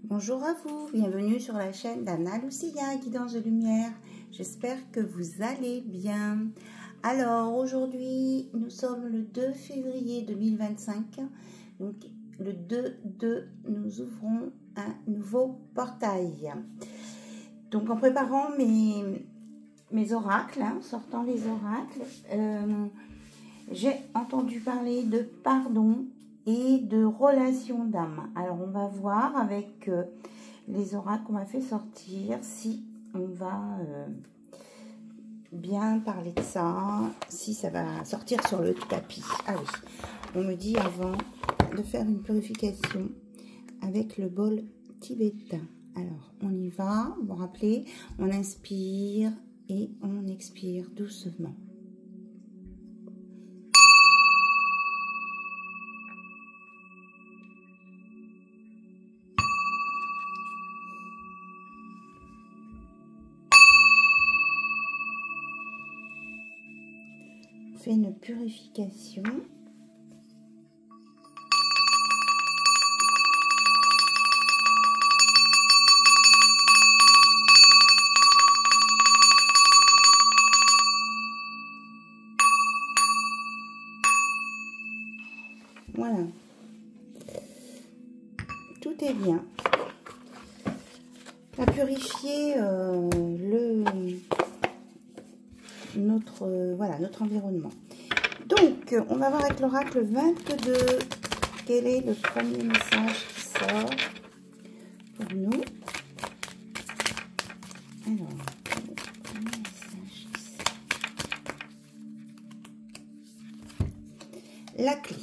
Bonjour à vous, bienvenue sur la chaîne d'Anna Lucia, guidance de lumière. J'espère que vous allez bien. Alors aujourd'hui, nous sommes le 2 février 2025. Donc le 2, nous ouvrons un nouveau portail. Donc en préparant mes oracles, sortant les oracles, j'ai entendu parler de pardon et de relation d'âme. Alors on va voir avec les oracles qu'on m'a fait sortir si on va bien parler de ça, si ça va sortir sur le tapis. Ah oui, on me dit avant de faire une purification avec le bol tibétain. Alors on y va, vous vous rappelez, on inspire et on expire doucement. Fait une purification. Voilà. Tout est bien. On va purifier notre environnement. Donc, on va voir avec l'oracle 22 quel est le premier message qui sort pour nous. Alors, le premier message qui sort. La clé.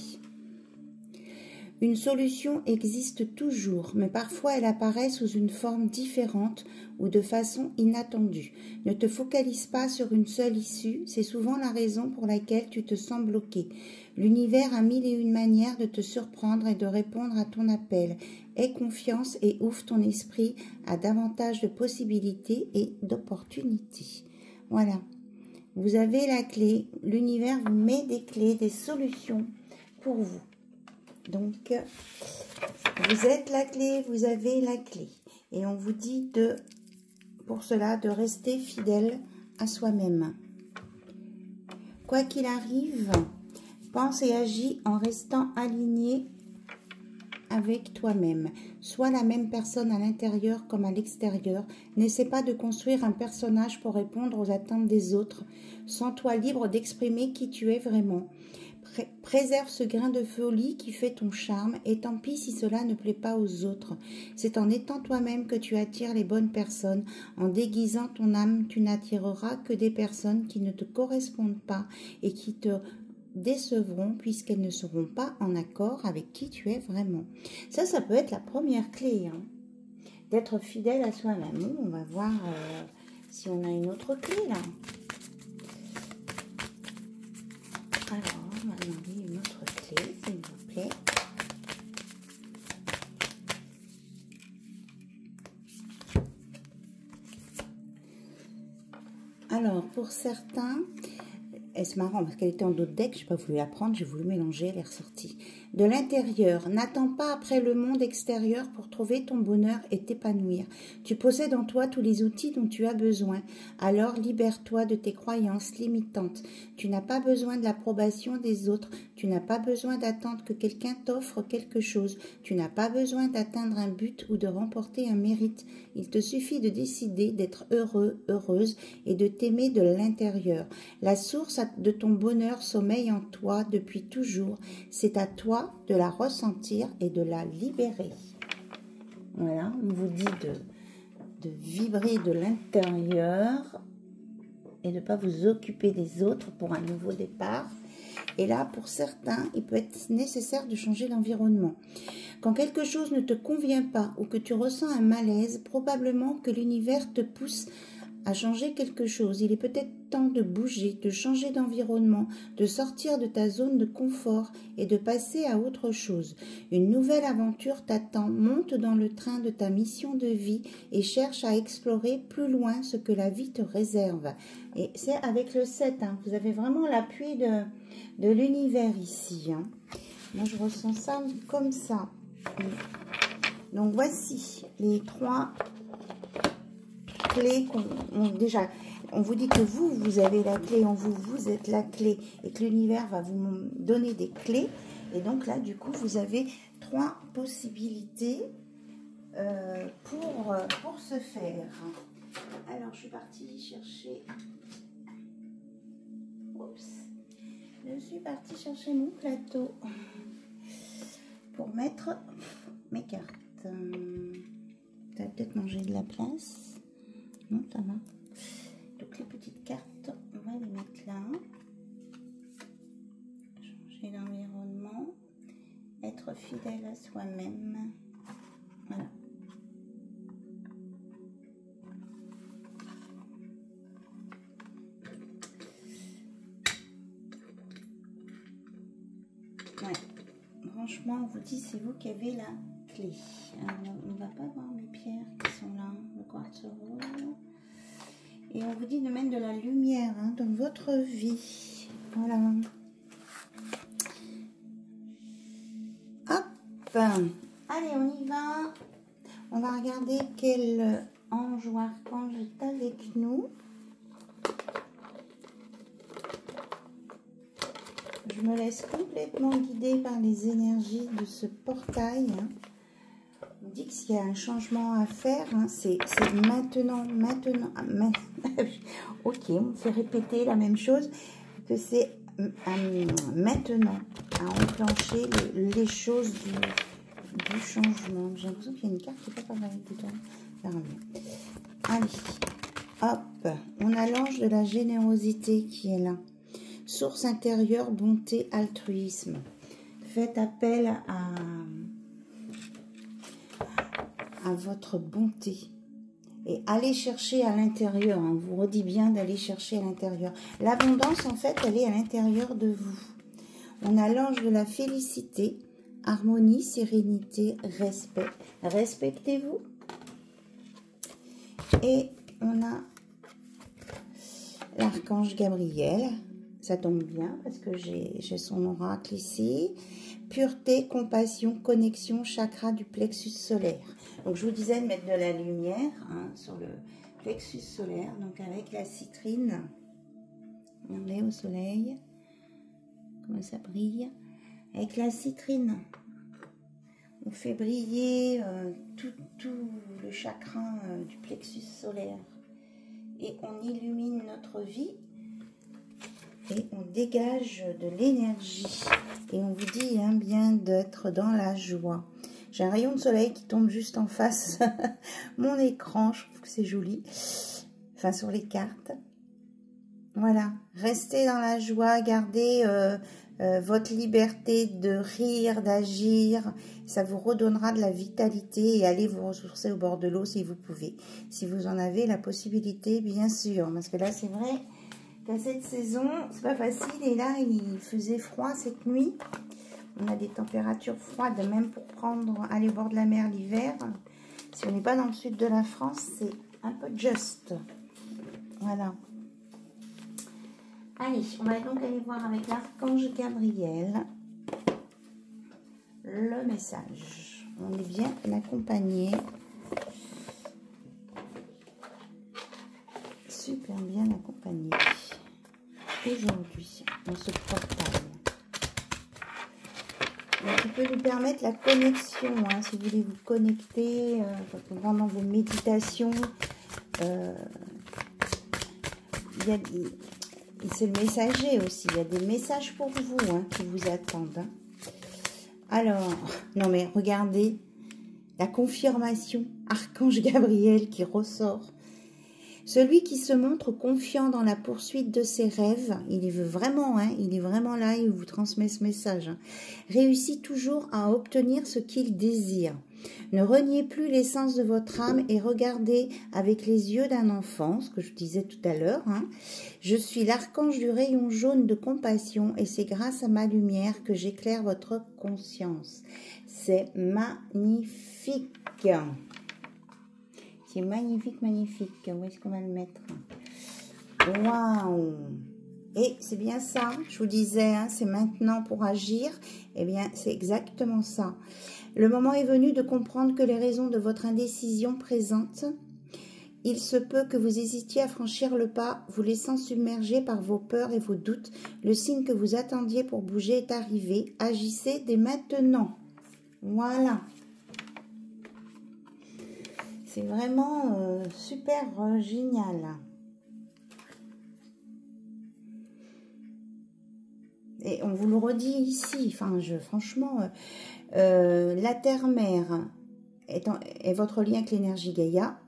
Une solution existe toujours, mais parfois elle apparaît sous une forme différente ou de façon inattendue. Ne te focalise pas sur une seule issue, c'est souvent la raison pour laquelle tu te sens bloqué. L'univers a mille et une manières de te surprendre et de répondre à ton appel. Aie confiance et ouvre ton esprit à davantage de possibilités et d'opportunités. Voilà, vous avez la clé, l'univers vous met des clés, des solutions pour vous. Donc, vous êtes la clé, vous avez la clé. Et on vous dit pour cela de rester fidèle à soi-même. Quoi qu'il arrive, pense et agis en restant aligné avec toi-même. Sois la même personne à l'intérieur comme à l'extérieur. N'essaie pas de construire un personnage pour répondre aux attentes des autres. Sens-toi libre d'exprimer qui tu es vraiment. Préserve ce grain de folie qui fait ton charme et tant pis si cela ne plaît pas aux autres. C'est en étant toi-même que tu attires les bonnes personnes. En déguisant ton âme, tu n'attireras que des personnes qui ne te correspondent pas et qui te décevront puisqu'elles ne seront pas en accord avec qui tu es vraiment. Ça peut être la première clé, hein, d'être fidèle à soi-même. On va voir si on a une autre clé là. Alors, on va demander une autre clé, s'il vous plaît. Alors, pour certains, c'est marrant parce qu'elle était en d'autres decks, je n'ai pas voulu la prendre, j'ai voulu mélanger, elle est ressortie. De l'intérieur, n'attends pas après le monde extérieur pour trouver ton bonheur et t'épanouir. Tu possèdes en toi tous les outils dont tu as besoin. Alors libère-toi de tes croyances limitantes. Tu n'as pas besoin de l'approbation des autres. Tu n'as pas besoin d'attendre que quelqu'un t'offre quelque chose. Tu n'as pas besoin d'atteindre un but ou de remporter un mérite. Il te suffit de décider d'être heureux, heureuse et de t'aimer de l'intérieur. La source de ton bonheur sommeille en toi depuis toujours. C'est à toi de la ressentir et de la libérer. Voilà, on vous dit de vibrer de l'intérieur et de ne pas vous occuper des autres pour un nouveau départ. Et là, pour certains, il peut être nécessaire de changer l'environnement. Quand quelque chose ne te convient pas ou que tu ressens un malaise, probablement que l'univers te pousse à changer quelque chose. Il est peut-être temps de bouger, de changer d'environnement, de sortir de ta zone de confort et de passer à autre chose. Une nouvelle aventure t'attend. Monte dans le train de ta mission de vie et cherche à explorer plus loin ce que la vie te réserve. Et c'est avec le 7, hein. Vous avez vraiment l'appui de l'univers ici, hein. Moi, je ressens ça comme ça. Donc voici les 3 clés qu'on déjà. On vous dit que vous avez la clé en vous, vous êtes la clé et que l'univers va vous donner des clés. Et donc là, du coup, vous avez 3 possibilités pour ce faire. Alors, je suis partie chercher... Oups. Je suis partie chercher mon plateau pour mettre mes cartes. Ça va peut-être manger de la place. Non, ça va. Donc les petites cartes, on va les mettre là. Changer l'environnement. Être fidèle à soi-même. Voilà. Ouais. Franchement, on vous dit, c'est vous qui avez la clé. Alors, on ne va pas voir mes pierres qui sont là. Le quartz rose. Et on vous dit de mettre de la lumière dans votre vie. Voilà. Hop. Allez, on y va. On va regarder quel ange ou archange est avec nous. Je me laisse complètement guider par les énergies de ce portail. On dit que s'il y a un changement à faire, c'est maintenant. Ok, on fait répéter la même chose, que c'est maintenant à enclencher les choses du changement. J'ai l'impression qu'il y a une carte qui n'est pas pareille tout à l'heure. Allez, hop, on a l'ange de la générosité qui est là. Source intérieure, bonté, altruisme. Faites appel à votre bonté. Et allez chercher à l'intérieur. On vous redit bien d'aller chercher à l'intérieur. L'abondance, en fait, elle est à l'intérieur de vous. On a l'ange de la félicité, harmonie, sérénité, respect. Respectez-vous. Et on a l'archange Gabriel. Ça tombe bien parce que j'ai son oracle ici. Pureté, compassion, connexion, chakra du plexus solaire. Donc, je vous disais de mettre de la lumière sur le plexus solaire. Donc, avec la citrine. Regardez au soleil. Comment ça brille. Avec la citrine, on fait briller tout le chakra du plexus solaire. Et on illumine notre vie. Et on dégage de l'énergie. Et on vous dit bien d'être dans la joie. J'ai un rayon de soleil qui tombe juste en face mon écran. Je trouve que c'est joli. Enfin, sur les cartes. Voilà. Restez dans la joie. Gardez votre liberté de rire, d'agir. Ça vous redonnera de la vitalité. Et allez vous ressourcer au bord de l'eau si vous pouvez. Si vous en avez la possibilité, bien sûr. Parce que là, c'est vrai... qu'à cette saison, c'est pas facile. Et là, il faisait froid cette nuit. On a des températures froides, même pour aller au bord de la mer l'hiver. Si on n'est pas dans le sud de la France, c'est un peu juste. Voilà. Allez, on va donc aller voir avec l'archange Gabriel le message. On est bien accompagné. Super bien accompagné. Aujourd'hui, dans ce portail. Donc, il peut nous permettre la connexion, si vous voulez vous connecter pendant vos méditations. C'est le messager aussi, il y a des messages pour vous qui vous attendent. Alors, non mais regardez, la confirmation, archange Gabriel qui ressort. Celui qui se montre confiant dans la poursuite de ses rêves, il est vraiment là, il vous transmet ce message. Réussit toujours à obtenir ce qu'il désire. Ne reniez plus l'essence de votre âme et regardez avec les yeux d'un enfant, ce que je disais tout à l'heure. Je suis l'archange du rayon jaune de compassion et c'est grâce à ma lumière que j'éclaire votre conscience. C'est magnifique. C'est magnifique, magnifique. Où est-ce qu'on va le mettre? Waouh! Et c'est bien ça, je vous disais, hein, c'est maintenant pour agir. Eh bien, c'est exactement ça. Le moment est venu de comprendre que les raisons de votre indécision présente, il se peut que vous hésitiez à franchir le pas, vous laissant submerger par vos peurs et vos doutes. Le signe que vous attendiez pour bouger est arrivé. Agissez dès maintenant. Voilà. C'est vraiment super génial. Et on vous le redit ici, enfin, franchement, la terre-mère est votre lien avec l'énergie Gaïa.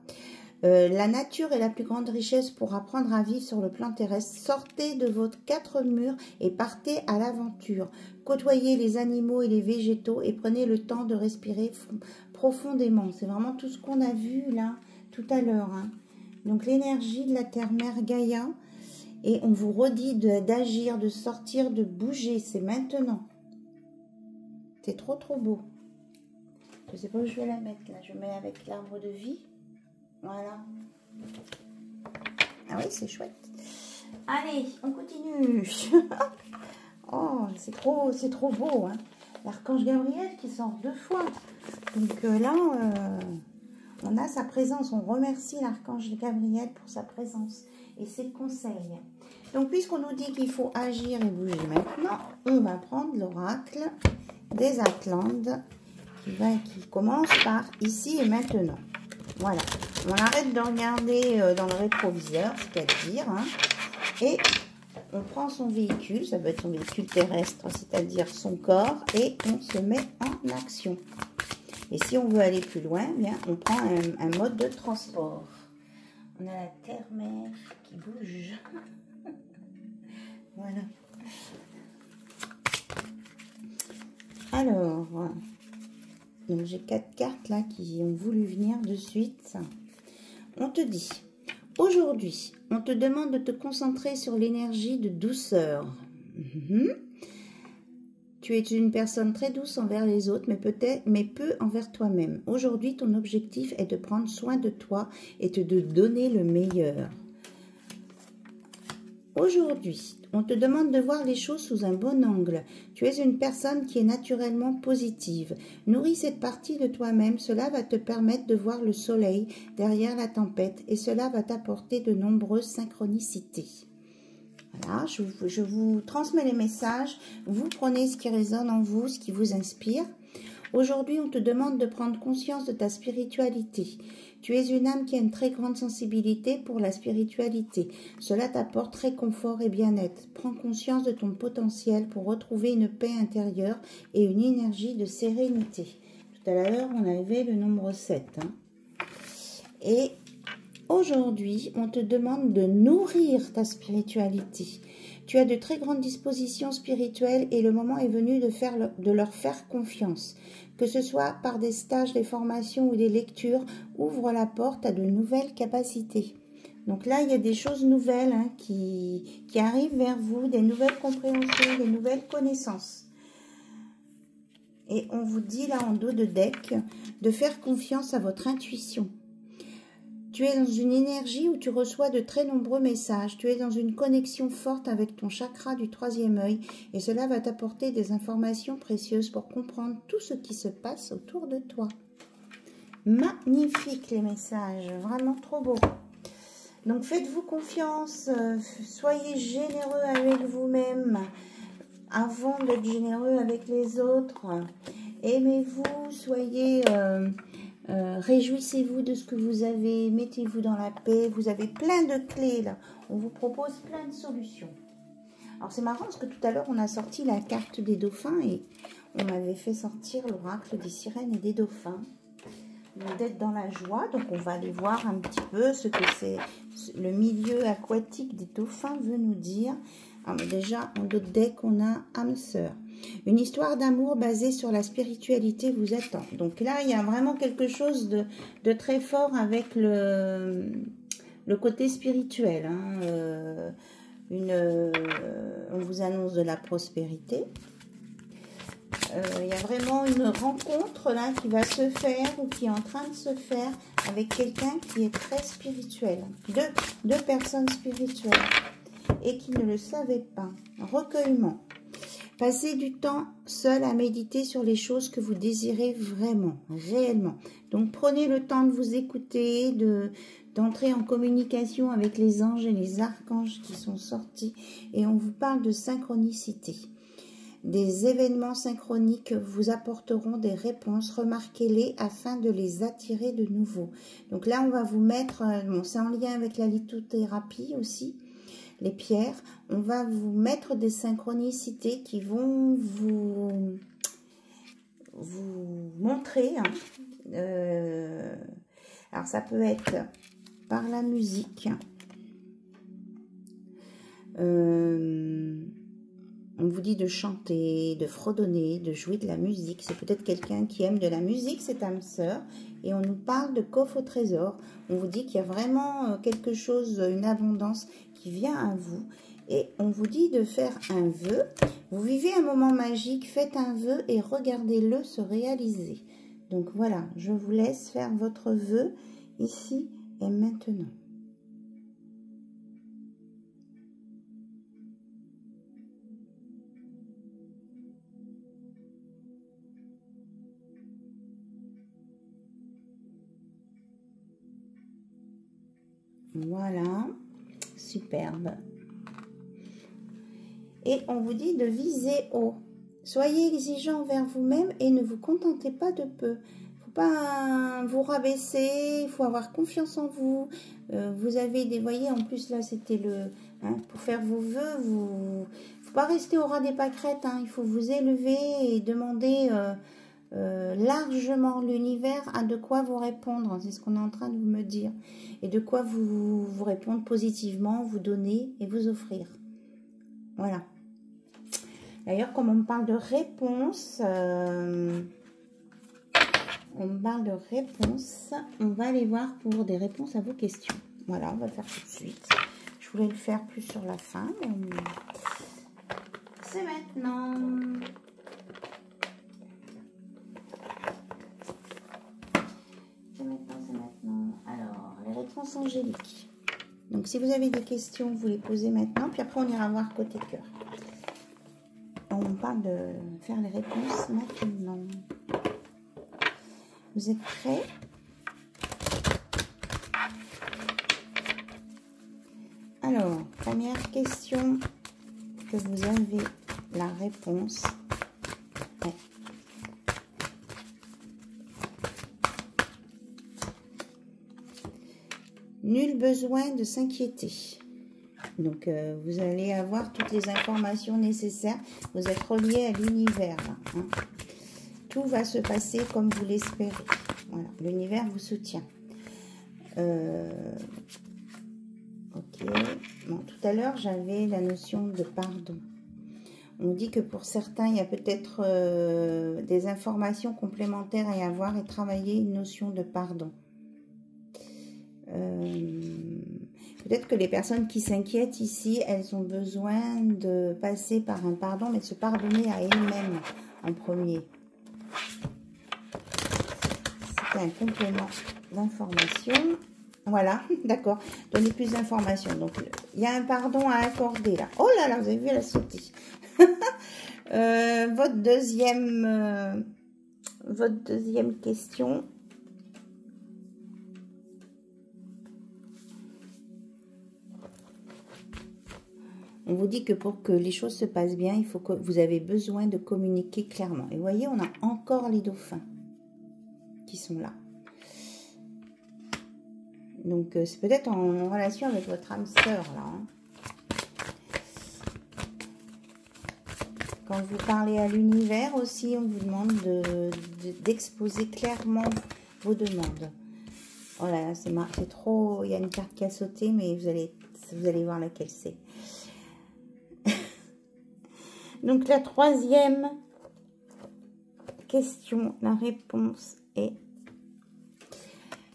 La nature est la plus grande richesse pour apprendre à vivre sur le plan terrestre. Sortez de votre 4 murs et partez à l'aventure. Côtoyez les animaux et les végétaux et prenez le temps de respirer profondément. C'est vraiment tout ce qu'on a vu là tout à l'heure. Hein. Donc l'énergie de la terre-mère Gaïa. Et on vous redit d'agir, de sortir, de bouger. C'est maintenant. C'est trop trop beau. Je ne sais pas où je vais la mettre là. Je mets avec l'arbre de vie. Voilà. Ah oui, c'est chouette. Allez, on continue. Oh, c'est trop beau. Hein. L'archange Gabriel qui sort 2 fois. Donc là, on a sa présence. On remercie l'archange Gabriel pour sa présence et ses conseils. Donc, puisqu'on nous dit qu'il faut agir et bouger maintenant, on va prendre l'oracle des Atlantes qui commence par ici et maintenant. Voilà. On arrête de regarder dans le rétroviseur, c'est-à-dire, hein, et on prend son véhicule, ça peut être son véhicule terrestre, c'est-à-dire son corps, et on se met en action. Et si on veut aller plus loin, bien, on prend un mode de transport. On a la terre-mère qui bouge. Voilà. Alors, donc j'ai 4 cartes là qui ont voulu venir de suite. On te dit, aujourd'hui, on te demande de te concentrer sur l'énergie de douceur. Tu es une personne très douce envers les autres, mais peu envers toi-même. Aujourd'hui, ton objectif est de prendre soin de toi et de donner le meilleur. Aujourd'hui, on te demande de voir les choses sous un bon angle. Tu es une personne qui est naturellement positive. Nourris cette partie de toi-même. Cela va te permettre de voir le soleil derrière la tempête et cela va t'apporter de nombreuses synchronicités. Voilà, je vous transmets les messages. Vous prenez ce qui résonne en vous, ce qui vous inspire. Aujourd'hui, on te demande de prendre conscience de ta spiritualité. Tu es une âme qui a une très grande sensibilité pour la spiritualité. Cela t'apporte réconfort et bien-être. Prends conscience de ton potentiel pour retrouver une paix intérieure et une énergie de sérénité. Tout à l'heure, on avait le nombre 7. Hein. Et aujourd'hui, on te demande de nourrir ta spiritualité. Tu as de très grandes dispositions spirituelles et le moment est venu de leur faire confiance. Que ce soit par des stages, des formations ou des lectures, ouvre la porte à de nouvelles capacités. Donc là, il y a des choses nouvelles hein, qui arrivent vers vous, des nouvelles compréhensions, des nouvelles connaissances. Et on vous dit là en dos de deck de faire confiance à votre intuition. Tu es dans une énergie où tu reçois de très nombreux messages. Tu es dans une connexion forte avec ton chakra du 3e œil et cela va t'apporter des informations précieuses pour comprendre tout ce qui se passe autour de toi. Magnifique les messages, vraiment trop beau. Donc faites-vous confiance, soyez généreux avec vous-même avant d'être généreux avec les autres. Aimez-vous, soyez... réjouissez-vous de ce que vous avez, mettez-vous dans la paix, vous avez plein de clés là, on vous propose plein de solutions. Alors c'est marrant parce que tout à l'heure on a sorti la carte des dauphins et on m'avait fait sortir l'oracle des sirènes et des dauphins. Donc d'être dans la joie, donc on va aller voir un petit peu ce que c'est le milieu aquatique des dauphins veut nous dire. Alors déjà en dos de deck on a âme sœur. Une histoire d'amour basée sur la spiritualité vous attend. Donc là, il y a vraiment quelque chose de très fort avec le côté spirituel. Hein. On vous annonce de la prospérité. Il y a vraiment une rencontre là qui va se faire ou qui est en train de se faire avec quelqu'un qui est très spirituel. Deux personnes spirituelles. et qui ne le savaient pas. Recueillement. Passez du temps seul à méditer sur les choses que vous désirez vraiment, réellement. Donc prenez le temps de vous écouter, d'entrer en communication avec les anges et les archanges qui sont sortis. Et on vous parle de synchronicité. Des événements synchroniques vous apporteront des réponses. Remarquez-les afin de les attirer de nouveau. Donc là, on va vous mettre, bon, c'est en lien avec la lithothérapie aussi, les pierres. On va vous mettre des synchronicités qui vont vous montrer. Alors, ça peut être par la musique. On vous dit de chanter, de fredonner, de jouer de la musique. C'est peut-être quelqu'un qui aime de la musique, cette âme sœur. Et on nous parle de coffre au trésor. On vous dit qu'il y a vraiment quelque chose, une abondance qui vient à vous. Et on vous dit de faire un vœu. Vous vivez un moment magique, faites un vœu et regardez-le se réaliser. Donc voilà, je vous laisse faire votre vœu ici et maintenant. Voilà, superbe. Et on vous dit de viser haut. Soyez exigeant envers vous-même et ne vous contentez pas de peu. Il ne faut pas vous rabaisser, il faut avoir confiance en vous. Vous avez des, voyez, en plus là c'était le, pour faire vos vœux, il ne faut pas rester au ras des pâquerettes, il faut vous élever et demander largement. L'univers a de quoi vous répondre, c'est ce qu'on est en train de me dire, et de quoi vous répondre positivement, vous donner et vous offrir. Voilà. D'ailleurs, comme on me parle de réponses, on va aller voir pour des réponses à vos questions. Voilà, on va le faire tout de suite. Je voulais le faire plus sur la fin, mais c'est maintenant. C'est maintenant. Alors, les réponses angéliques. Donc, si vous avez des questions, vous les posez maintenant, puis après, on ira voir côté cœur. On parle de faire les réponses maintenant. Vous êtes prêts? Alors, première question que vous avez la réponse. Ouais. Nul besoin de s'inquiéter. Donc, vous allez avoir toutes les informations nécessaires. Vous êtes relié à l'univers. Tout va se passer comme vous l'espérez. Voilà, l'univers vous soutient. Ok. Bon, tout à l'heure, j'avais la notion de pardon. On dit que pour certains, il y a peut-être des informations complémentaires à y avoir et travailler une notion de pardon. Peut-être que les personnes qui s'inquiètent ici, elles ont besoin de passer par un pardon, mais de se pardonner à elles-mêmes en premier. C'était un complément d'information. Voilà, d'accord. Donnez plus d'informations. Donc, il y a un pardon à accorder là. Oh là là, vous avez vu, elle a sauté. Votre deuxième question. On vous dit que pour que les choses se passent bien, il faut que vous avez besoin de communiquer clairement. Et vous voyez, on a encore les dauphins qui sont là. Donc, c'est peut-être en relation avec votre âme sœur, là. Quand vous parlez à l'univers aussi, on vous demande d'exposer clairement vos demandes. Oh là là, c'est trop... Il y a une carte qui a sauté, mais vous allez voir laquelle c'est. Donc, la troisième question, la réponse est...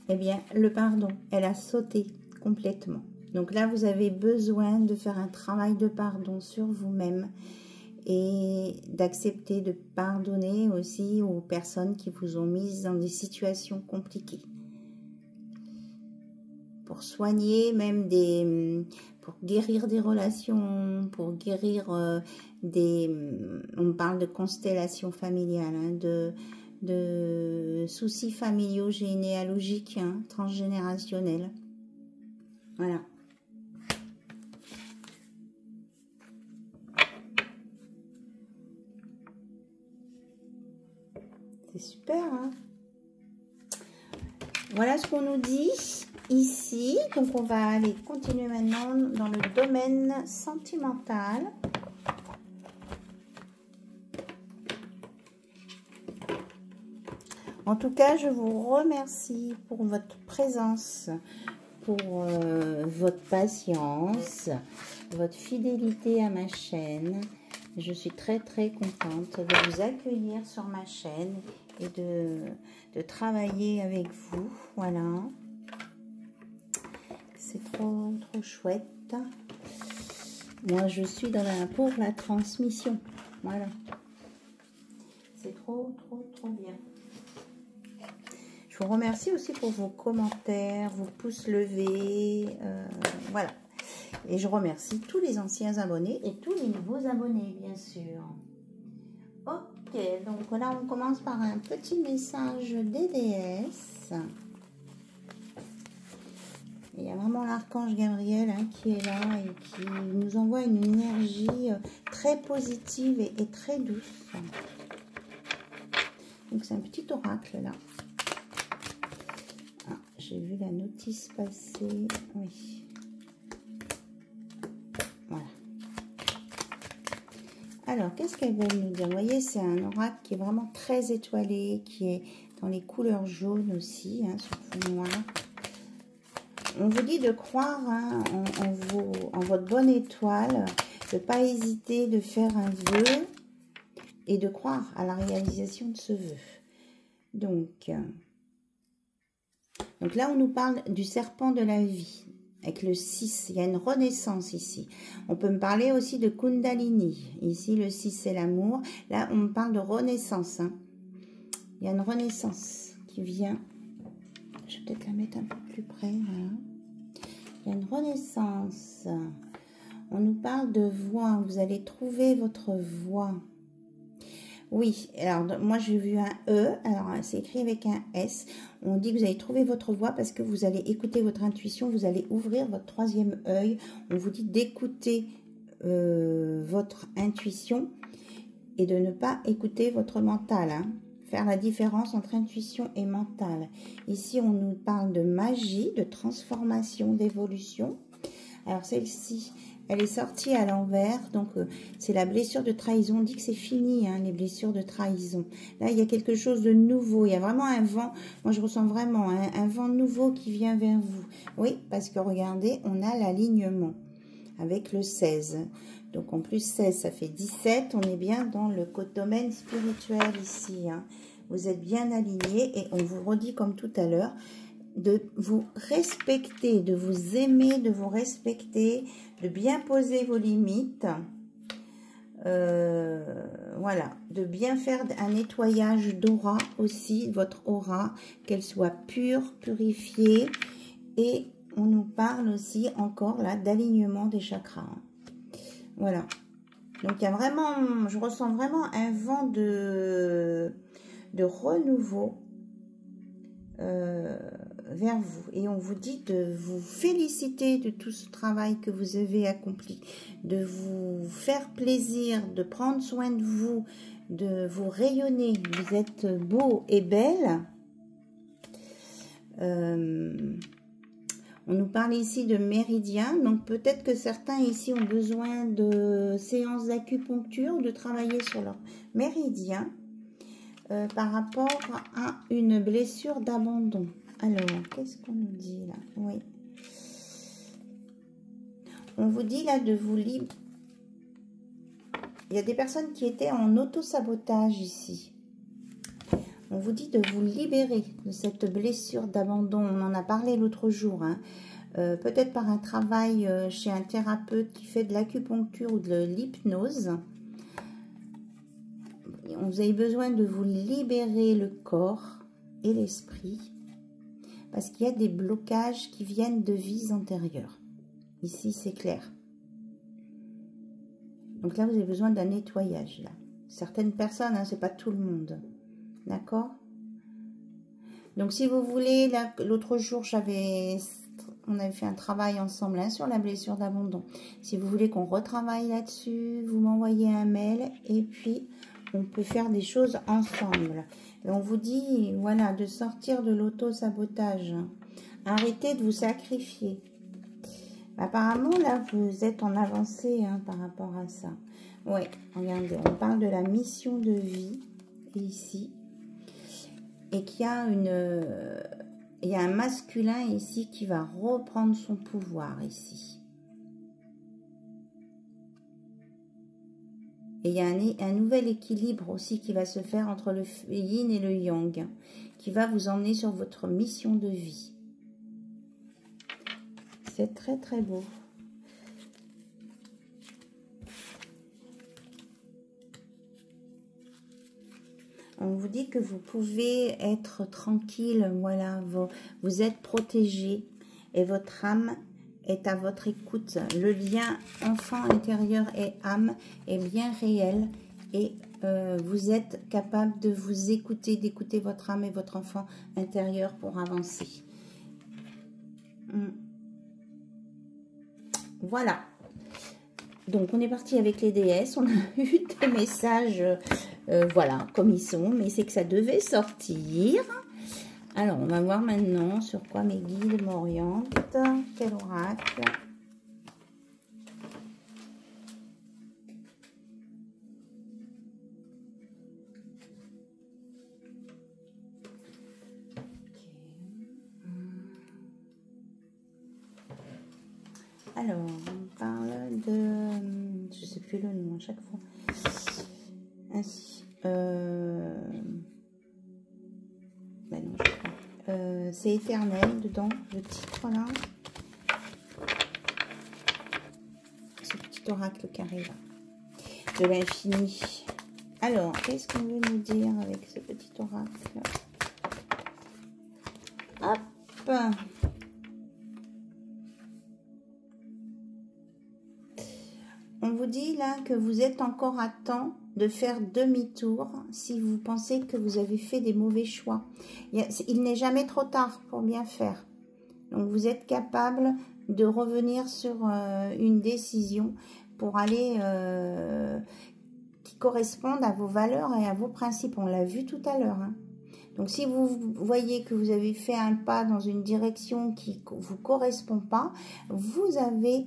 Eh bien, le pardon, elle a sauté complètement. Donc là, vous avez besoin de faire un travail de pardon sur vous-même et d'accepter de pardonner aussi aux personnes qui vous ont mis dans des situations compliquées. pour soigner même pour guérir des relations, pour guérir on parle de constellation familiale, hein, de soucis familiaux généalogiques, hein, transgénérationnels. Voilà. C'est super, hein? Voilà ce qu'on nous dit ici. Donc, on va aller continuer maintenant dans le domaine sentimental. En tout cas, je vous remercie pour votre présence, pour votre patience, votre fidélité à ma chaîne. Je suis très contente de vous accueillir sur ma chaîne et de travailler avec vous. Voilà. C'est trop chouette. Moi, je suis pour la transmission. Voilà. C'est trop bien. Je vous remercie aussi pour vos commentaires, vos pouces levés. Voilà. Et je remercie tous les anciens abonnés et tous les nouveaux abonnés, bien sûr. Ok, donc là, on commence par un petit message des déesses. Il y a vraiment l'archange Gabriel, hein, qui est là et qui nous envoie une énergie très positive et très douce. Donc, c'est un petit oracle, là. Ah, j'ai vu la notice passer. Oui. Voilà. Alors, qu'est-ce qu'elles veulent nous dire? Vous voyez, c'est un oracle qui est vraiment très étoilé, qui est dans les couleurs jaunes aussi, hein, sur fond noir. On vous dit de croire, hein, en votre bonne étoile, de ne pas hésiter de faire un vœu et de croire à la réalisation de ce vœu. Donc là, on nous parle du serpent de la vie. Avec le 6, il y a une renaissance ici. On peut me parler aussi de Kundalini. Ici, le 6, c'est l'amour. Là, on me parle de renaissance. Hein. Il y a une renaissance qui vient. Je vais peut-être la mettre un peu plus près. Voilà. Il y a une renaissance. On nous parle de voix. Vous allez trouver votre voix. Oui, alors moi j'ai vu un E, alors c'est écrit avec un S. On dit que vous allez trouver votre voix parce que vous allez écouter votre intuition, vous allez ouvrir votre troisième œil. On vous dit d'écouter votre intuition et de ne pas écouter votre mental. Hein. Faire la différence entre intuition et mental. Ici, on nous parle de magie, de transformation, d'évolution. Alors celle-ci, elle est sortie à l'envers, donc c'est la blessure de trahison. On dit que c'est fini, hein, les blessures de trahison. Là, il y a quelque chose de nouveau. Il y a vraiment un vent. Moi, je ressens vraiment un vent nouveau qui vient vers vous. Oui, parce que regardez, on a l'alignement avec le 16. Donc en plus 16, ça fait 17. On est bien dans le domaine spirituel ici. Hein. Vous êtes bien alignés et on vous redit comme tout à l'heure, de vous respecter, de vous aimer, de vous respecter, de bien poser vos limites. Voilà, de bien faire un nettoyage d'aura aussi, votre aura, qu'elle soit pure, purifiée. Et on nous parle aussi encore là d'alignement des chakras. Voilà. Donc il y a vraiment, je ressens vraiment un vent de renouveau vers vous. Et on vous dit de vous féliciter de tout ce travail que vous avez accompli, de vous faire plaisir, de prendre soin de vous rayonner. Vous êtes beau et belle. On nous parle ici de méridien, donc peut-être que certains ici ont besoin de séances d'acupuncture, de travailler sur leur méridien par rapport à une blessure d'abandon. Alors, qu'est-ce qu'on nous dit là? Oui. On vous dit là de vous libérer. Il y a des personnes qui étaient en auto-sabotage ici. On vous dit de vous libérer de cette blessure d'abandon. On en a parlé l'autre jour. Hein. Peut-être par un travail chez un thérapeute qui fait de l'acupuncture ou de l'hypnose. Vous avez besoin de vous libérer le corps et l'esprit. parce qu'il y a des blocages qui viennent de vies antérieures. Ici, c'est clair. Donc là, vous avez besoin d'un nettoyage. Là. Certaines personnes, hein, c'est pas tout le monde. D'accord? Donc, si vous voulez, l'autre jour, on avait fait un travail ensemble hein, sur la blessure d'abandon. Si vous voulez qu'on retravaille là-dessus, vous m'envoyez un mail et puis on peut faire des choses ensemble. Et on vous dit, voilà, de sortir de l'auto-sabotage. Arrêtez de vous sacrifier. Apparemment, là, vous êtes en avancée hein, par rapport à ça. Ouais, regardez, on parle de la mission de vie ici. Et qu'il y a il y a un masculin ici qui va reprendre son pouvoir ici. Et il y a un nouvel équilibre aussi qui va se faire entre le yin et le yang, qui va vous emmener sur votre mission de vie. C'est très très beau. On vous dit que vous pouvez être tranquille, voilà, vous êtes protégé et votre âme est à votre écoute. Le lien enfant intérieur et âme est bien réel et vous êtes capable de vous écouter, d'écouter votre âme et votre enfant intérieur pour avancer. Voilà. Donc, on est parti avec les déesses. On a eu des messages, voilà, comme ils sont. Mais c'est que ça devait sortir. Alors, on va voir maintenant sur quoi mes guides m'orientent. Quel oracle? Alors, on parle de... Je ne sais plus le nom à chaque fois. Ainsi. Ben non, je crois. C'est éternel dedans, le titre là. Ce petit oracle carré là. De l'infini. Alors, qu'est-ce qu'on veut nous dire avec ce petit oracle? Hop! On vous dit là que vous êtes encore à temps de faire demi-tour si vous pensez que vous avez fait des mauvais choix. Il n'est jamais trop tard pour bien faire. Donc vous êtes capable de revenir sur une décision pour aller qui corresponde à vos valeurs et à vos principes. On l'a vu tout à l'heure. Hein. Donc si vous voyez que vous avez fait un pas dans une direction qui ne vous correspond pas, vous avez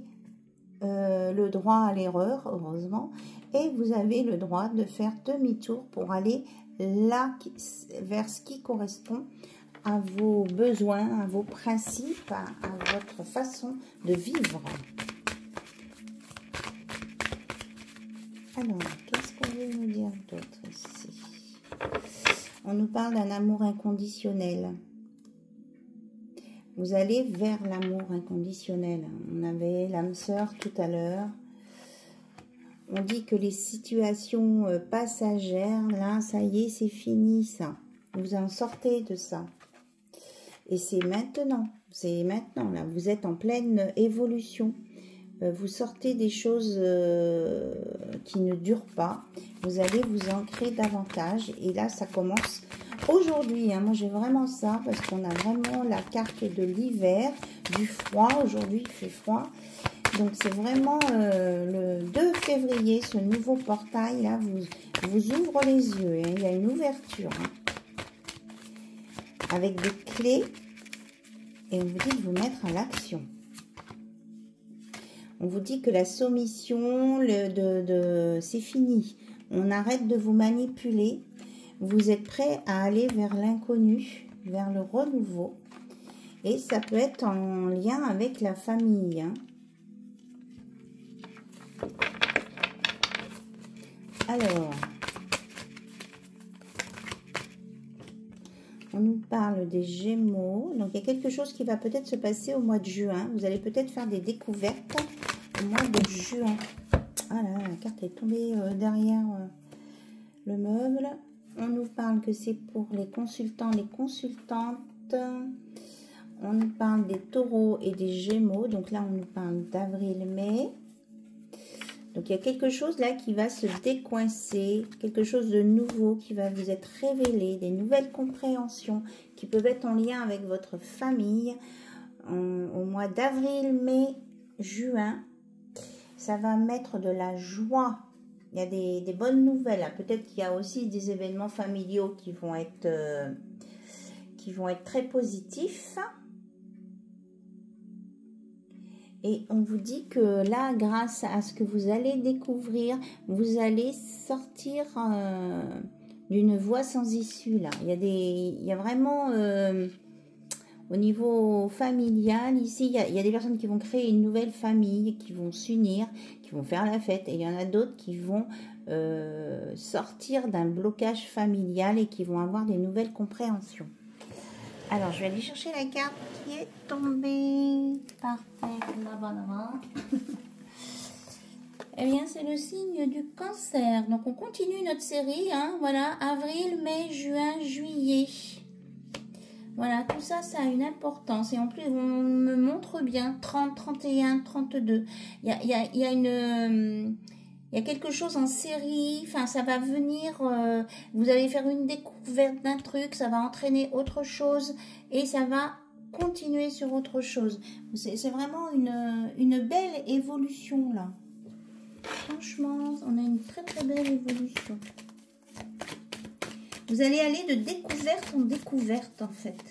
le droit à l'erreur, heureusement, et vous avez le droit de faire demi-tour pour aller là vers ce qui correspond à vos besoins, à vos principes, à votre façon de vivre. Alors, qu'est-ce qu'on veut nous dire d'autre ici? On nous parle d'un amour inconditionnel. Vous allez vers l'amour inconditionnel. On avait l'âme sœur tout à l'heure. On dit que les situations passagères, là, ça y est, c'est fini, ça. Vous en sortez de ça. Et c'est maintenant, là. Vous êtes en pleine évolution. Vous sortez des choses qui ne durent pas. Vous allez vous ancrer davantage. Et là, ça commence aujourd'hui. Hein, moi, j'ai vraiment ça parce qu'on a vraiment la carte de l'hiver, du froid. Aujourd'hui, il fait froid. Donc, c'est vraiment le 2 février, ce nouveau portail, là, vous ouvre les yeux. Hein, il y a une ouverture. Hein, avec des clés. Et on vous dit de vous mettre à l'action. On vous dit que la soumission, c'est fini. On arrête de vous manipuler. Vous êtes prêt à aller vers l'inconnu, vers le renouveau. Et ça peut être en lien avec la famille. Hein. Alors, on nous parle des Gémeaux. Donc, il y a quelque chose qui va peut-être se passer au mois de juin. Vous allez peut-être faire des découvertes au mois de juin. Ah là, la carte est tombée derrière le meuble. On nous parle que c'est pour les consultants, les consultantes. On nous parle des taureaux et des gémeaux. Donc là, on nous parle d'avril-mai. Donc il y a quelque chose là qui va se décoincer, quelque chose de nouveau qui va vous être révélé, des nouvelles compréhensions qui peuvent être en lien avec votre famille au mois d'avril, mai, juin. Ça va mettre de la joie. Il y a des bonnes nouvelles. Peut-être qu'il y a aussi des événements familiaux qui vont être très positifs. Et on vous dit que là, grâce à ce que vous allez découvrir, vous allez sortir d'une voie sans issue. Là, il y a vraiment au niveau familial, ici, il y a des personnes qui vont créer une nouvelle famille, qui vont s'unir, qui vont faire la fête. Et il y en a d'autres qui vont sortir d'un blocage familial et qui vont avoir des nouvelles compréhensions. Alors, je vais aller chercher la carte qui est tombée. Parfait, là-bas. Eh bien, c'est le signe du cancer. Donc, on continue notre série. Hein, voilà, avril, mai, juin, juillet. Voilà, tout ça, ça a une importance. Et en plus, on me montre bien 30, 31, 32. Il y a quelque chose en série, enfin ça va venir, vous allez faire une découverte d'un truc, ça va entraîner autre chose et ça va continuer sur autre chose. C'est vraiment une belle évolution là. Franchement, on a une très très belle évolution. Vous allez aller de découverte en découverte en fait.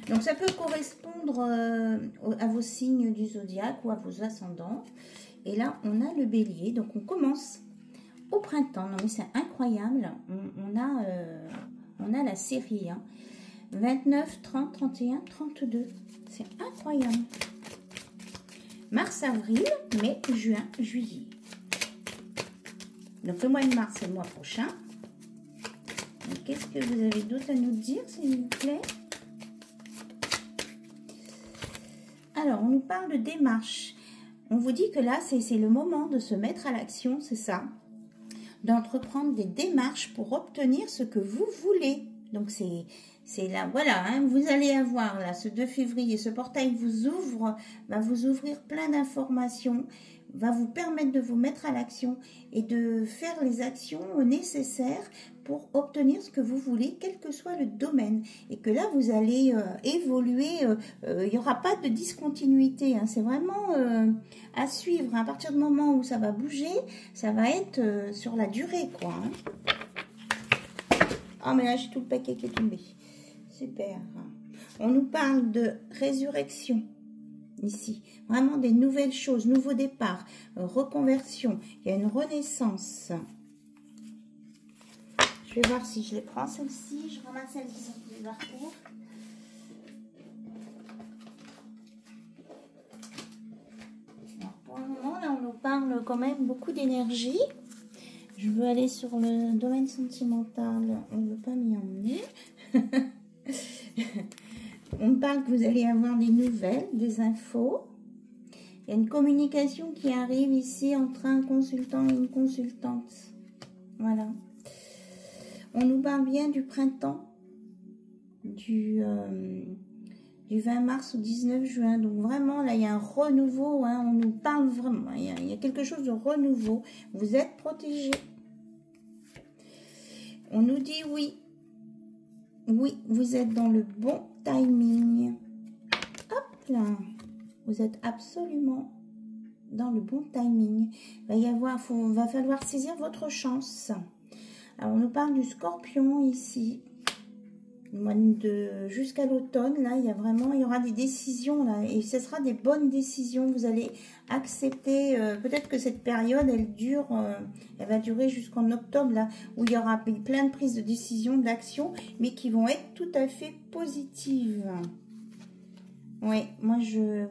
Donc ça peut correspondre à vos signes du zodiaque ou à vos ascendants. Et là, on a le bélier. Donc, on commence au printemps. Non, mais c'est incroyable. On a la série. Hein. 29, 30, 31, 32. C'est incroyable. Mars, avril, mai, juin, juillet. Donc, le mois de mars, c'est le mois prochain. Qu'est-ce que vous avez d'autre à nous dire, s'il vous plaît? Alors, on nous parle de démarche. On vous dit que là, c'est le moment de se mettre à l'action, c'est ça. D'entreprendre des démarches pour obtenir ce que vous voulez. Donc, c'est là, voilà, hein, vous allez avoir, là, ce 2 février, ce portail vous ouvre, va vous ouvrir plein d'informations, va vous permettre de vous mettre à l'action et de faire les actions nécessaires pour obtenir ce que vous voulez, quel que soit le domaine. Et que là, vous allez évoluer, il n'y aura pas de discontinuité. Hein, c'est vraiment à suivre. Hein, à partir du moment où ça va bouger, ça va être sur la durée, quoi. Hein. Ah, mais là, j'ai tout le paquet qui est tombé. Super. On nous parle de résurrection. Ici, vraiment des nouvelles choses, nouveau départ, reconversion, il y a une renaissance. Je vais voir si je les prends celles-ci, je ramasse celles qui sont plus parcours. Pour le moment, là, on nous parle quand même beaucoup d'énergie. Je veux aller sur le domaine sentimental, on ne veut pas m'y emmener. On parle que vous allez avoir des nouvelles, des infos. Il y a une communication qui arrive ici entre un consultant et une consultante. Voilà. On nous parle bien du printemps, du 20 mars au 19 juin. Donc vraiment, là, il y a un renouveau. Hein, on nous parle vraiment. Il y a quelque chose de renouveau. Vous êtes protégés. On nous dit oui. Oui, vous êtes dans le bon timing. Hop là. Vous êtes absolument dans le bon timing. Va falloir saisir votre chance. Alors, on nous parle du scorpion ici. Jusqu'à l'automne, là, il y aura des décisions, là, et ce sera des bonnes décisions. Vous allez accepter, peut-être que cette période, elle va durer jusqu'en octobre, là, où il y aura plein de prises de décision, d'actions, mais qui vont être tout à fait positives. Oui, moi,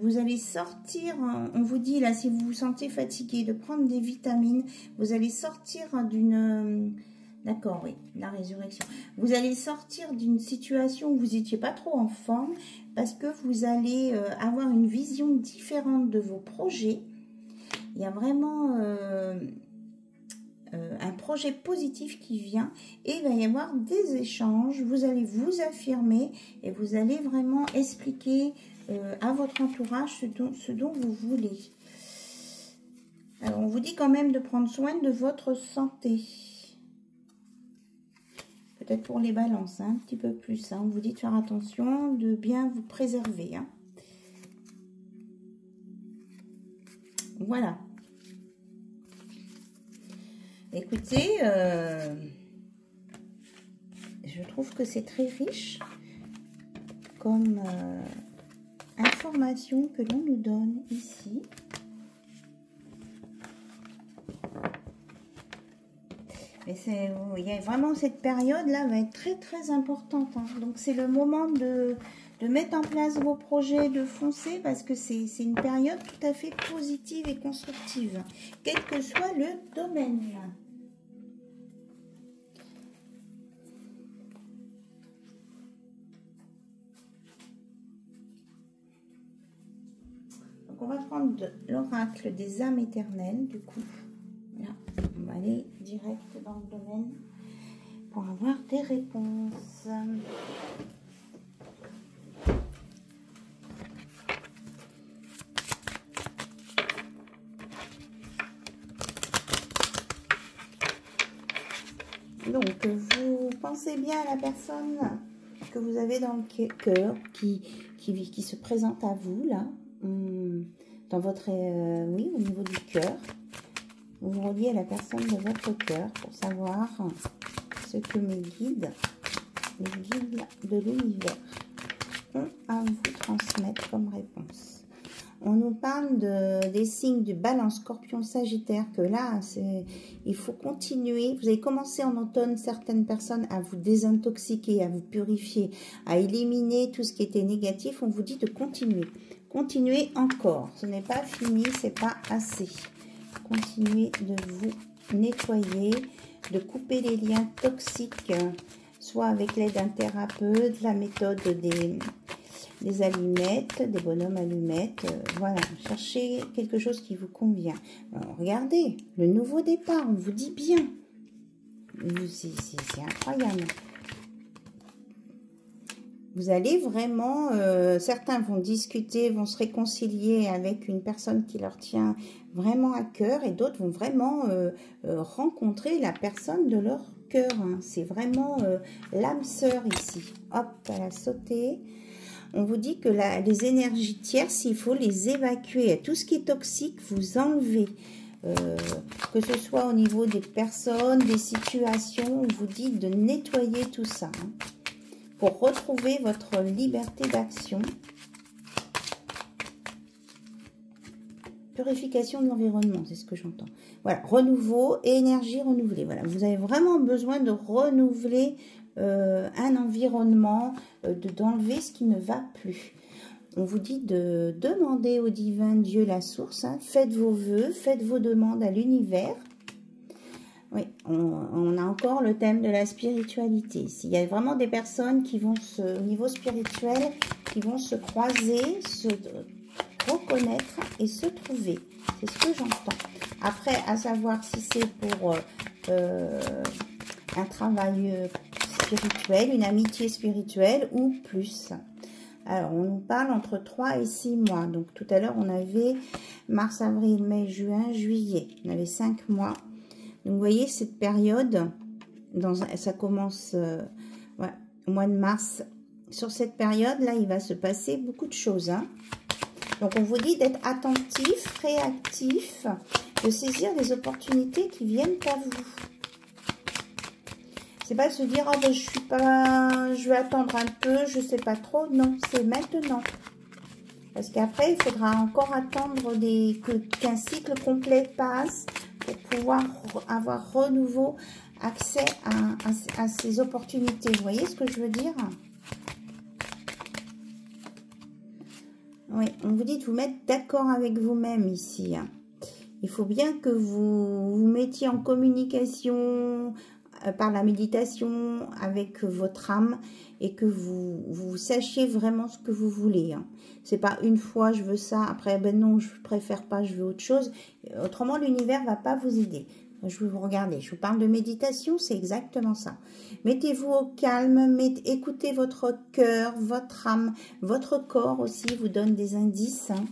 vous allez sortir, on vous dit, là, si vous vous sentez fatigué, de prendre des vitamines, vous allez sortir d'une... D'accord, oui, la résurrection. Vous allez sortir d'une situation où vous n'étiez pas trop en forme parce que vous allez avoir une vision différente de vos projets. Il y a vraiment un projet positif qui vient et il va y avoir des échanges. Vous allez vous affirmer et vous allez vraiment expliquer à votre entourage ce dont vous voulez. Alors, on vous dit quand même de prendre soin de votre santé. Peut-être pour les balances, hein, un petit peu plus. Hein. On vous dit de faire attention, de bien vous préserver. Hein. Voilà. Écoutez, je trouve que c'est très riche comme information que l'on nous donne ici. Mais il y a vraiment cette période-là va être très très importante. Hein. Donc c'est le moment de mettre en place vos projets, de foncer parce que c'est une période tout à fait positive et constructive, quel que soit le domaine. Donc on va prendre l'oracle des âmes éternelles du coup. Là, on va aller direct dans le domaine pour avoir des réponses. Donc, vous pensez bien à la personne que vous avez dans le cœur, qui se présente à vous, là, dans votre, oui, au niveau du cœur. Vous vous reliez à la personne de votre cœur pour savoir ce que mes guides, les guides de l'univers, ont à vous transmettre comme réponse. On nous parle des signes du Balance, Scorpion, Sagittaire, que là, il faut continuer. Vous avez commencé en automne, certaines personnes, à vous désintoxiquer, à vous purifier, à éliminer tout ce qui était négatif. On vous dit de continuer. Continuez encore. Ce n'est pas fini, c'est pas assez. Continuez de vous nettoyer, de couper les liens toxiques, soit avec l'aide d'un thérapeute, la méthode des allumettes, des bonhommes allumettes. Voilà, cherchez quelque chose qui vous convient. Alors, regardez, le nouveau départ, on vous dit bien. C'est incroyable. Vous allez vraiment, certains vont discuter, vont se réconcilier avec une personne qui leur tient vraiment à cœur et d'autres vont vraiment rencontrer la personne de leur cœur. Hein. C'est vraiment l'âme sœur ici. Hop, elle a sauté. On vous dit que les énergies tierces, il faut les évacuer. Tout ce qui est toxique, vous enlevez. Que ce soit au niveau des personnes, des situations, on vous dit de nettoyer tout ça. Hein. Pour retrouver votre liberté d'action. Purification de l'environnement, c'est ce que j'entends. Voilà, renouveau et énergie renouvelée. Voilà, vous avez vraiment besoin de renouveler un environnement, d'enlever ce qui ne va plus. On vous dit de demander au divin Dieu la source. Hein. Faites vos vœux, faites vos demandes à l'univers. Oui, on a encore le thème de la spiritualité. S'il y a vraiment des personnes qui vont au niveau spirituel, qui vont se croiser, se reconnaître et se trouver. C'est ce que j'entends. Après, à savoir si c'est pour un travail spirituel, une amitié spirituelle ou plus. Alors, on nous parle entre 3 et 6 mois. Donc, tout à l'heure, on avait mars, avril, mai, juin, juillet. On avait 5 mois. Donc, vous voyez, cette période, ça commence ouais, au mois de mars. Sur cette période-là, il va se passer beaucoup de choses. Hein. Donc, on vous dit d'être attentif, réactif, de saisir les opportunités qui viennent à vous. C'est pas de se dire, oh, ben, je vais attendre un peu, je sais pas trop. Non, c'est maintenant. Parce qu'après, il faudra encore attendre qu'un cycle complet passe pour pouvoir avoir renouveau accès à ces opportunités. Vous voyez ce que je veux dire? Oui, on vous dit de vous mettre d'accord avec vous-même ici. Hein. Il faut bien que vous vous mettiez en communication par la méditation avec votre âme et que vous sachiez vraiment ce que vous voulez. Hein. C'est pas une fois je veux ça, après ben non je préfère pas, je veux autre chose. Autrement l'univers va pas vous aider. Je vais vous regarder. Je vous parle de méditation, c'est exactement ça. Mettez-vous au calme, écoutez votre cœur, votre âme, votre corps aussi vous donne des indices. Hein.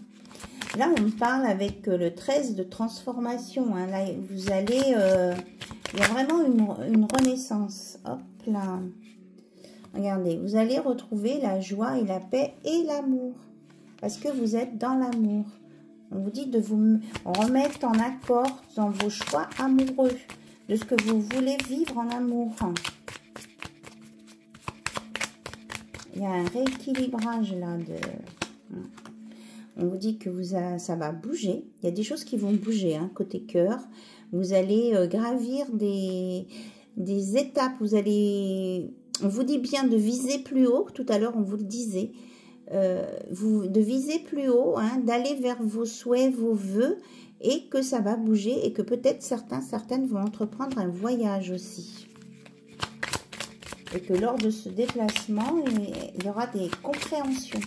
Là, on parle avec le 13 de transformation. Hein. Là, vous allez... il y a vraiment une renaissance. Hop là. Regardez, vous allez retrouver la joie et la paix et l'amour. Parce que vous êtes dans l'amour. On vous dit de vous remettre en accord dans vos choix amoureux. De ce que vous voulez vivre en amour. Il y a un rééquilibrage là de... On vous dit que ça va bouger. Il y a des choses qui vont bouger, hein, côté cœur. Vous allez gravir des étapes. On vous dit bien de viser plus haut. Tout à l'heure, on vous le disait. De viser plus haut, hein, d'aller vers vos souhaits, vos vœux. Et que ça va bouger. Et que peut-être certaines vont entreprendre un voyage aussi. Et que lors de ce déplacement, il y aura des compréhensions.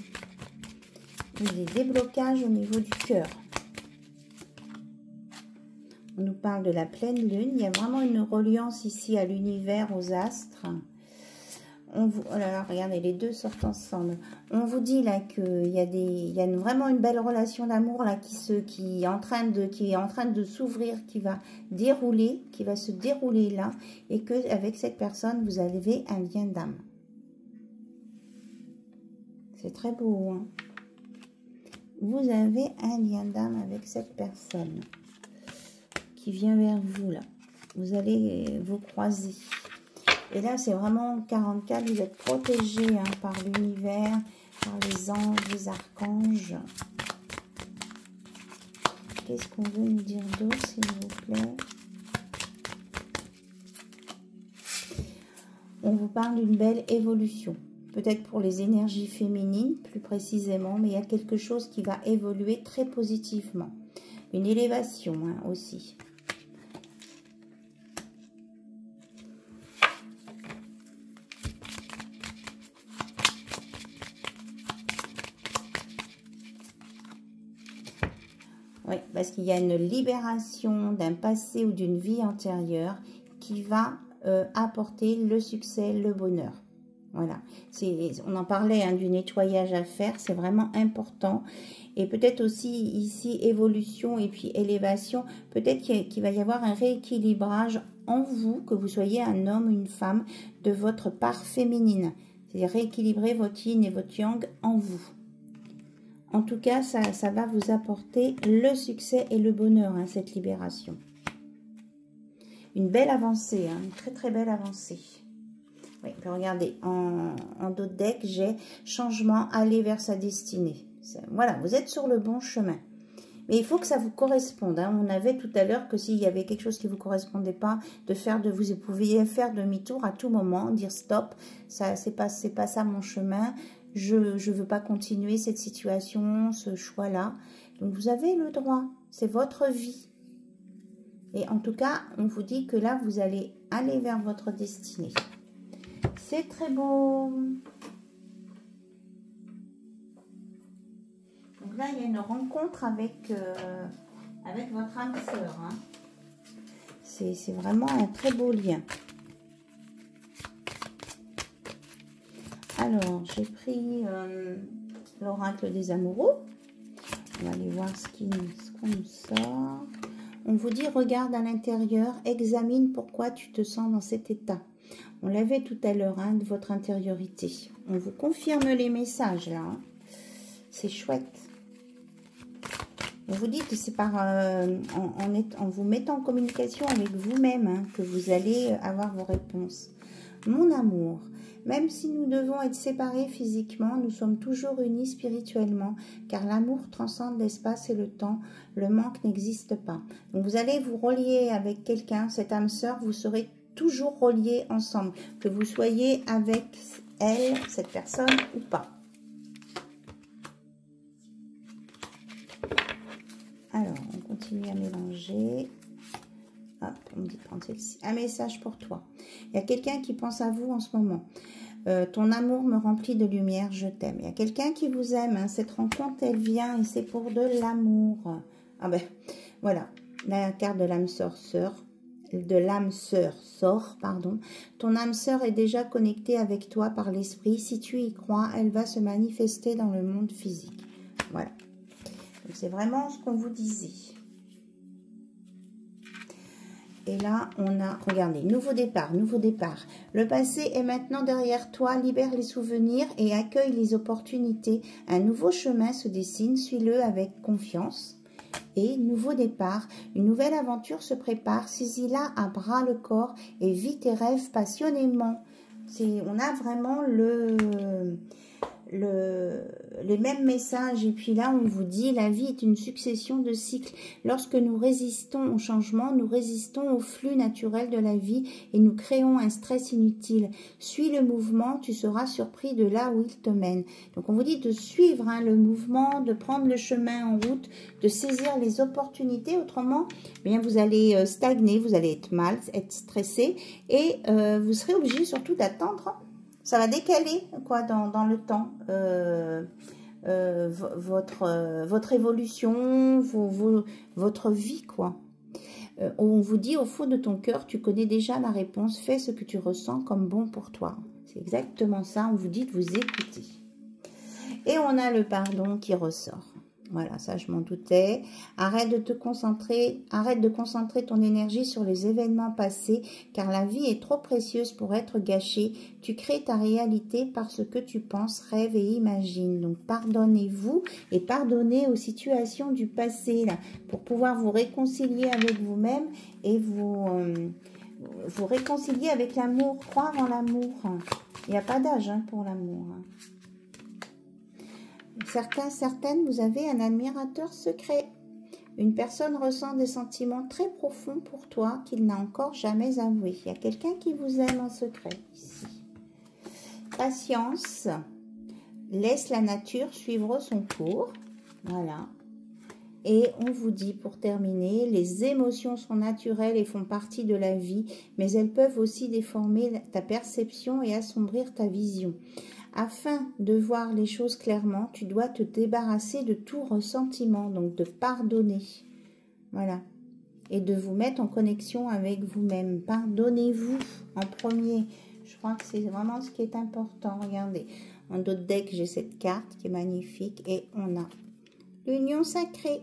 Des déblocages au niveau du cœur. On nous parle de la pleine lune. Il y a vraiment une reliance ici à l'univers, aux astres. Oh là là, regardez, les deux sortent ensemble. On vous dit là qu'il y a vraiment une belle relation d'amour là qui est en train de s'ouvrir, qui va se dérouler là, et que avec cette personne vous avez un lien d'âme. C'est très beau, hein. Vous avez un lien d'âme avec cette personne qui vient vers vous, là. Vous allez vous croiser. Et là, c'est vraiment 44. Vous êtes protégé, hein, par l'univers, par les anges, les archanges. Qu'est-ce qu'on veut nous dire d'autre, s'il vous plaît? On vous parle d'une belle évolution. Peut-être pour les énergies féminines, plus précisément, mais il y a quelque chose qui va évoluer très positivement. Une élévation, hein, aussi. Oui, parce qu'il y a une libération d'un passé ou d'une vie antérieure qui va apporter le succès, le bonheur. Voilà, on en parlait, hein, du nettoyage à faire, c'est vraiment important. Et peut-être aussi ici, évolution et puis élévation, peut-être qu'il va y avoir un rééquilibrage en vous, que vous soyez un homme ou une femme, de votre part féminine. C'est-à-dire rééquilibrer votre yin et votre yang en vous. En tout cas, ça va vous apporter le succès et le bonheur, hein, cette libération. Une belle avancée, hein, une très très belle avancée. Oui, puis regardez, en dos de deck, j'ai changement, aller vers sa destinée. Voilà, vous êtes sur le bon chemin. Mais il faut que ça vous corresponde. Hein. On avait tout à l'heure que s'il y avait quelque chose qui ne vous correspondait pas, vous pouviez faire demi-tour à tout moment, dire stop, c'est pas ça mon chemin, je ne veux pas continuer cette situation, ce choix-là. Donc vous avez le droit, c'est votre vie. Et en tout cas, on vous dit que là, vous allez aller vers votre destinée. C'est très beau. Donc là, il y a une rencontre avec votre âme sœur. Hein. C'est vraiment un très beau lien. Alors, j'ai pris l'oracle des amoureux. On va aller voir ce qu'on nous sort. On vous dit, regarde à l'intérieur, examine pourquoi tu te sens dans cet état. On l'avait tout à l'heure, hein, de votre intériorité. On vous confirme les messages, là. Hein. C'est chouette. On vous dit que c'est en vous mettant en communication avec vous-même, hein, que vous allez avoir vos réponses. Mon amour, même si nous devons être séparés physiquement, nous sommes toujours unis spirituellement, car l'amour transcende l'espace et le temps. Le manque n'existe pas. Donc vous allez vous relier avec quelqu'un, cette âme sœur, vous serez toujours reliés ensemble, que vous soyez avec elle, cette personne ou pas. Alors, on continue à mélanger. Hop, on me dit de prendre celle-ci. Un message pour toi. Il y a quelqu'un qui pense à vous en ce moment. Ton amour me remplit de lumière, je t'aime. Il y a quelqu'un qui vous aime. Hein. Cette rencontre, elle vient et c'est pour de l'amour. Ah ben, voilà. La carte de l'âme sœur. de l'âme sœur sort, pardon. Ton âme sœur est déjà connectée avec toi par l'esprit. Si tu y crois, elle va se manifester dans le monde physique. Voilà. C'est vraiment ce qu'on vous disait. Et là, on a, regardez, nouveau départ, nouveau départ. Le passé est maintenant derrière toi, libère les souvenirs et accueille les opportunités. Un nouveau chemin se dessine, suis-le avec confiance. Et nouveau départ, une nouvelle aventure se prépare, saisis-la à bras le corps et vis tes rêves passionnément. On a vraiment les mêmes messages. Et puis là, on vous dit, la vie est une succession de cycles. Lorsque nous résistons au changement, nous résistons au flux naturel de la vie et nous créons un stress inutile. Suis le mouvement, tu seras surpris de là où il te mène. Donc, on vous dit de suivre le mouvement, de prendre le chemin en route, de saisir les opportunités. Autrement, eh bien, vous allez stagner, vous allez être mal, être stressé et vous serez obligé surtout d'attendre. Ça va décaler quoi dans le temps votre évolution, votre vie quoi. On vous dit au fond de ton cœur, tu connais déjà la réponse, fais ce que tu ressens comme bon pour toi. C'est exactement ça, on vous dit de vous écouter. Et on a le pardon qui ressort. Voilà, ça je m'en doutais. Arrête de concentrer ton énergie sur les événements passés, car la vie est trop précieuse pour être gâchée. Tu crées ta réalité par ce que tu penses, rêves et imagines. Donc pardonnez-vous et pardonnez aux situations du passé, là, pour pouvoir vous réconcilier avec vous-même et vous réconcilier avec l'amour, croire en l'amour. Il n'y a pas d'âge pour l'amour. Certaines, vous avez un admirateur secret. Une personne ressent des sentiments très profonds pour toi qu'il n'a encore jamais avoués. Il y a quelqu'un qui vous aime en secret ici. Patience. Laisse la nature suivre son cours. Voilà. Et on vous dit pour terminer, les émotions sont naturelles et font partie de la vie, mais elles peuvent aussi déformer ta perception et assombrir ta vision. Afin de voir les choses clairement, tu dois te débarrasser de tout ressentiment, donc de pardonner. Voilà. Et de vous mettre en connexion avec vous-même. Pardonnez-vous en premier. Je crois que c'est vraiment ce qui est important. Regardez, en d'autres decks, j'ai cette carte qui est magnifique. Et on a l'union sacrée.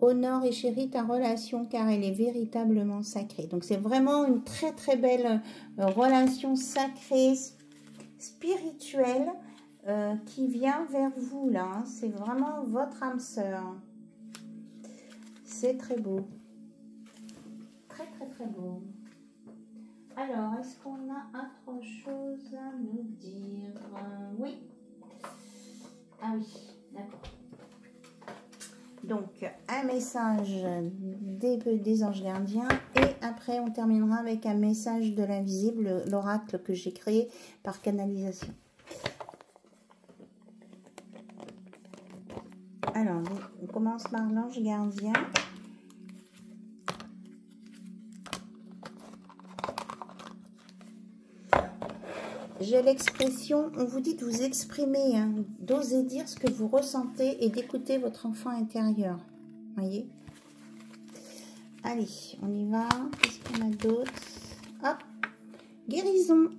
Honore et chéris ta relation car elle est véritablement sacrée. Donc c'est vraiment une très très belle relation sacrée, spirituelle qui vient vers vous là. C'est vraiment votre âme sœur. C'est très beau. Très très très beau. Alors, est-ce qu'on a autre chose à nous dire? Oui. Ah oui, d'accord. Donc, un message des anges gardiens et après on terminera avec un message de l'invisible, l'oracle que j'ai créé par canalisation. Alors, on commence par l'ange gardien. J'ai l'expression, on vous dit de vous exprimer, d'oser dire ce que vous ressentez et d'écouter votre enfant intérieur. Voyez? Allez, on y va. Qu'est-ce qu'on a d'autre? Hop, guérison.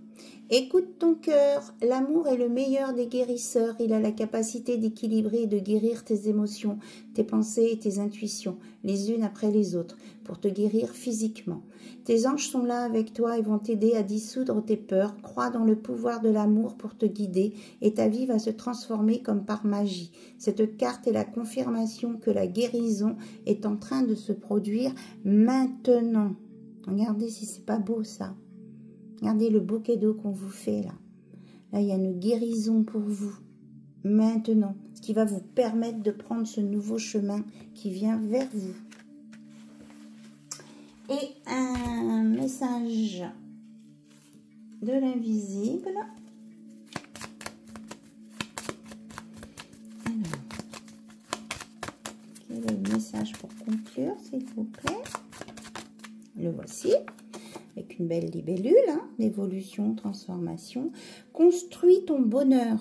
Écoute ton cœur. L'amour est le meilleur des guérisseurs. Il a la capacité d'équilibrer et de guérir tes émotions, tes pensées et tes intuitions, les unes après les autres, pour te guérir physiquement. Tes anges sont là avec toi et vont t'aider à dissoudre tes peurs. Crois dans le pouvoir de l'amour pour te guider et ta vie va se transformer comme par magie. Cette carte est la confirmation que la guérison est en train de se produire maintenant. Regardez si c'est pas beau ça. Regardez le beau cadeau qu'on vous fait là. Là, il y a une guérison pour vous. Maintenant. Ce qui va vous permettre de prendre ce nouveau chemin qui vient vers vous. Et un message de l'invisible. Alors, quel est le message pour conclure, s'il vous plaît? Le voici. Avec une belle libellule, d'évolution, transformation. Construis ton bonheur.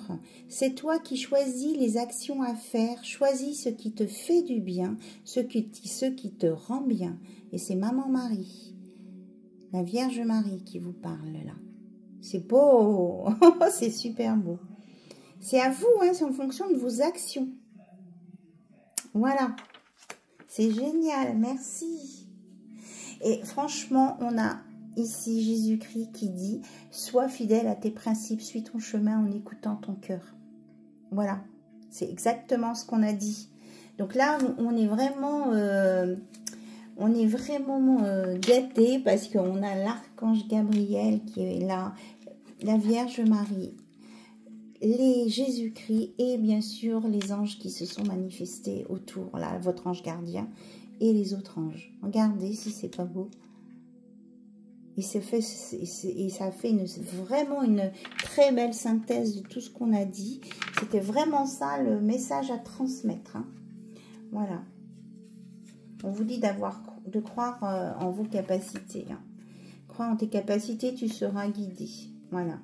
C'est toi qui choisis les actions à faire. Choisis ce qui te fait du bien, ce qui te rend bien. Et c'est Maman Marie. La Vierge Marie qui vous parle là. C'est beau. C'est super beau. C'est à vous, hein, c'est en fonction de vos actions. Voilà. C'est génial, merci. Et franchement, on a ici Jésus-Christ qui dit « Sois fidèle à tes principes, suis ton chemin en écoutant ton cœur. » Voilà, c'est exactement ce qu'on a dit. Donc là, on est vraiment gâtés parce qu'on a l'archange Gabriel qui est là, la Vierge Marie, les Jésus-Christ et bien sûr les anges qui se sont manifestés autour, là, votre ange gardien et les autres anges. Regardez si c'est pas beau. Et ça fait vraiment une très belle synthèse de tout ce qu'on a dit. C'était vraiment ça le message à transmettre. Hein. Voilà. On vous dit de croire en vos capacités. Hein. Crois en tes capacités, tu seras guidé. Voilà.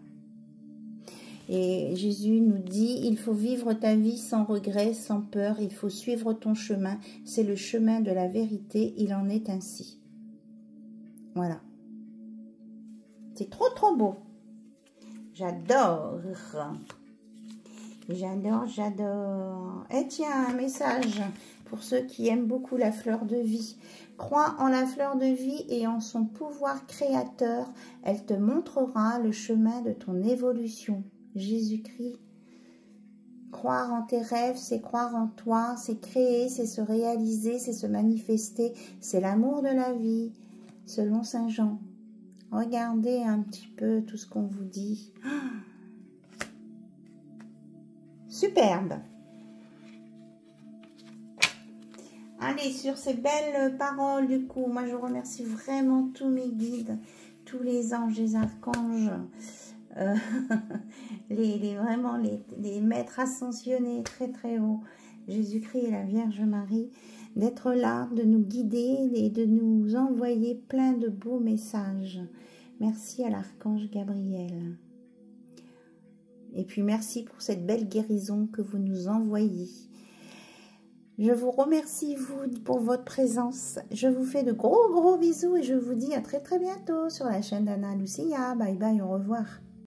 Et Jésus nous dit, il faut vivre ta vie sans regret, sans peur. Il faut suivre ton chemin. C'est le chemin de la vérité. Il en est ainsi. Voilà. C'est trop, trop beau. J'adore. J'adore, j'adore. Et tiens, un message pour ceux qui aiment beaucoup la fleur de vie. Crois en la fleur de vie et en son pouvoir créateur. Elle te montrera le chemin de ton évolution. Jésus-Christ. Croire en tes rêves, c'est croire en toi, c'est créer, c'est se réaliser, c'est se manifester. C'est l'amour de la vie, selon Saint Jean. Regardez un petit peu tout ce qu'on vous dit. Superbe. Allez, sur ces belles paroles, du coup, moi je remercie vraiment tous mes guides, tous les anges, les archanges, vraiment les maîtres ascensionnés très très haut, Jésus-Christ et la Vierge Marie, d'être là, de nous guider et de nous envoyer plein de beaux messages. Merci à l'archange Gabriel. Et puis merci pour cette belle guérison que vous nous envoyez. Je vous remercie, vous, pour votre présence. Je vous fais de gros bisous et je vous dis à très très bientôt sur la chaîne d'Anna Lucia. Bye bye, au revoir.